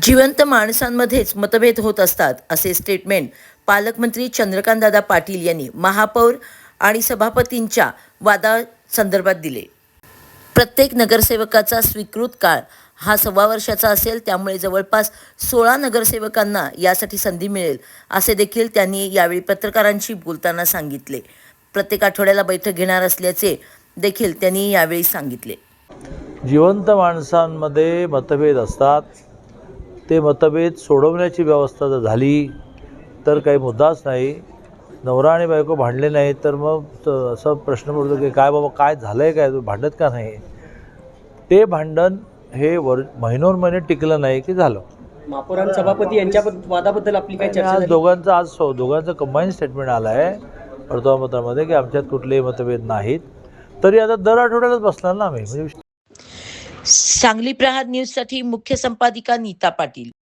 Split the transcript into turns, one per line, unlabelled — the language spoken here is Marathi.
जिवंत माणसांमध्येच मतभेद होत असतात असे स्टेटमेंट पालकमंत्री चंद्रकांतदादा पाटील यांनी महापौर आणि सभापतींच्या वादासंदर्भात दिले. प्रत्येक नगरसेवकाचा स्वीकृत काळ हा 1.25 वर्षाचा असेल, त्यामुळे जवळपास 16 नगरसेवकांना यासाठी संधी मिळेल असे देखील त्यांनी यावेळी पत्रकारांशी बोलताना सांगितले. प्रत्येक आठवड्याला बैठक घेणार असल्याचे देखील त्यांनी यावेळी सांगितले.
जिवंत माणसांमध्ये मतभेद असतात. ते मतभेद सोडवण्याची व्यवस्था जर झाली तर काही मुद्दाच नाही. नवरा आणि बायको भांडले नाही तर मग असा प्रश्न पडतो की काय बाबा काय झालं आहे, काय भांडत का नाही. ते भांडण हे महिनोन टिकलं नाही की झालं.
महापौर आणि सभापती यांच्या वादाबद्दल आपली काय चर्चा झाली?
आज दोघांचं कंबाईन स्टेटमेंट आलं आहे वर्तमानपत्रामध्ये की आमच्यात कुठलेही मतभेद नाहीत. तरी आता दर आठवड्यालाच बसणार ना आम्ही.
सांगली प्रहार न्यूजसाठी मुख्य संपादिका नीता पाटील.